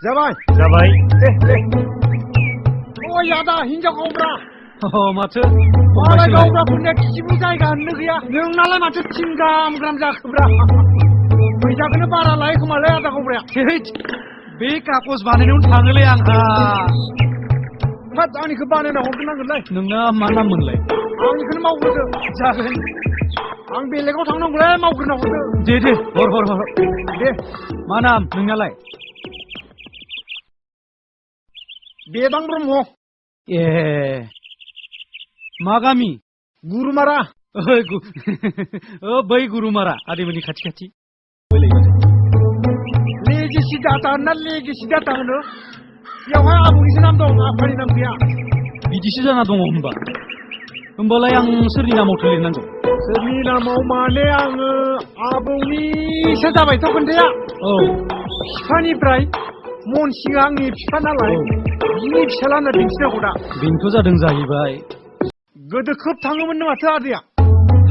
जाबाय जाबाय दे अ यादा हिनजाव गावब्रा माथो मालाय गावब्राफोरनिया खिबु जायगा होननो गैया नोंनालाय माथो थिन गाहाम जाखोब्रा फैसाखौनो बारा लायो खोमालै आदा गावब्राया बे कागज बानायनायावनो थाङोलै आंहा होद आंनिखौ बानायना हरग्रोनांगोनलै नोंना मा नाम मोनलाय आंनिखौनो मावग्रोदो जागोन आं बेलेगाव थांनांगौलै मावग्रोना हरदो दे हर दे मा नाम नोंनालाय बेदां ब्रह्म ए मा गामि गुरुमारा बै गुरुमारा आदैमोननि खाथि लेगेसि डाटा होनना लेगेसि डाटा होनो बेयावहाय आबौनिसो नाम दं आफानि नाम गैया बिदिसो जाना दङ होमबालाय आं सोरनि नामावथो लिरनांगौ सोरनि नामाव माने आङो आबौनिसो जाबायथ' खोन्थाया औ बिफानिफ्राय मनसिंआ आंनि बिफा नालाय बिनि फिसाला होनना दिन्थिनांगौ दा बेनोथ' जादों जाहैबाय गोदो खोब थाङोमोननो माथो आदैया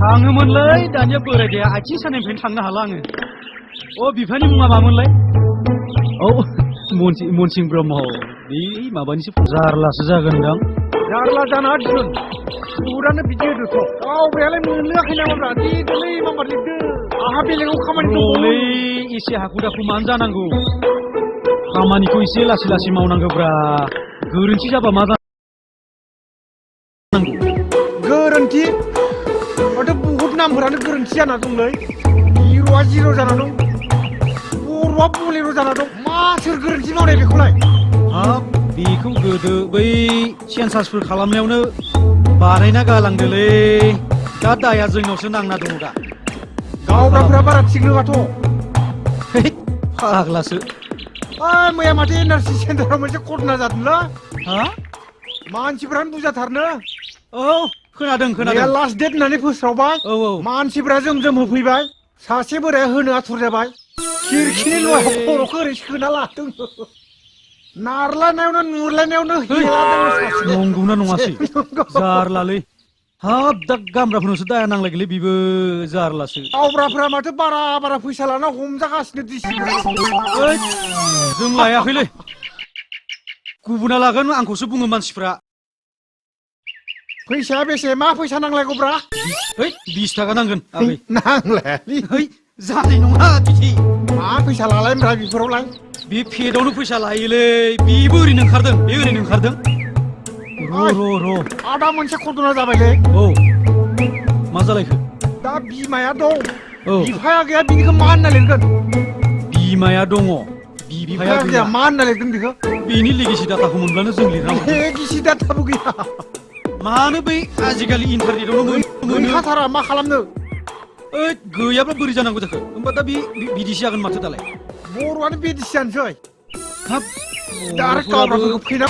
थाङोमोनलै दानिया बोरायदेया आथिं सानायनिफ्रायनो थांनो हाला आङो बिफानि मुङा मामोनलाय औ मनसिं ब्रह्म बे माबानिसो जारलासो जागोनदां जारला जाना दिसुन बुहुदानो बिदि होदोथ' गावबायालाय मोनलोआखै नामाब्रा लिरदोलै मामार लिरदो आंहा बेलेगाव खामानि रलै एसे हाखु दाखु मानो जानांगौ खामानिखौ एसे लासै लासै मावनांगौब्रा गोरोन्थि जाबा मा जानांगौ गोरोन्थि माथो बहुत नामफोरानो गोरोन्थि जाना दंलै हिर'आ जिर' जाना दं बर'आ बलेर' जाना दं मा सोर गोरोन्थि मावनाय बेखौलाय हाब बेखौ गोदो बै सेन्सासफोर खालामनायावनो बानायना गालांदोलै दा दाया जोंनावसो नांना दङ दा गावब्राफोरा बारा थिग नङाथ' फाग्लासो मैया माथो एनआरसि सेन्टाराव मोनसे घटना जादोंलै हा मानसिफ्रानो बुरजाथारनो औ खोनादों मैया लास्ट डेट होननानै फोस्रावबाय औ मानसिफ्रा जोम होफैबाय सासे बोराया होनो आथुर जाबाय खिरखिनि लहायाव खर'खौ ओरै सोना लादों नारलायनायावनो नुरलायनायावनो नंगौना नङासै जारलालै हाब दा गामब्राफोरनावसो दाया नांलायगोलै बेबो जारलासो गावब्राफोरा माथो बारा फैसा लाना हमजागासिनो जों लायाखैलै गुबुना लागोन आंखौसो बुङो मानसिफ्रा फैसाया बेसे मा फैसा नांलायगौब्रा 20 थाखा नांगोन आगै नांलायालै जानाय नङा बिदि मा फैसा लालायब्रा बेफोरावलाय बे पेदावनो फैसा लायोलै बेबो ओरैनो ओंखारदों र' आदा मोनसे घटना जाबायलै औ मा जालायखो दा बिमाया दं औ बिफाया गैया बिनिखौ मा होनना लिरगोन बिमाया दङ बिफाया गैया मा होनना लिरगोन बेखौ बेनि लेगेसि डाटाखौ मोनब्लानो जों लिरना हरगोन लेगेसि डाटाबो गैया मानो बै आजिखालि इन्टारनेटावनो मोनो गैखाथारा मा खालामनो गैयाब्ला बोरै जानांगौ जाखो होमबा दा बिदिसो जागोन माथो दालाय बर'आनो बिदिसो जानोसै हाब दा आरो गावब्राफोरखौ फैना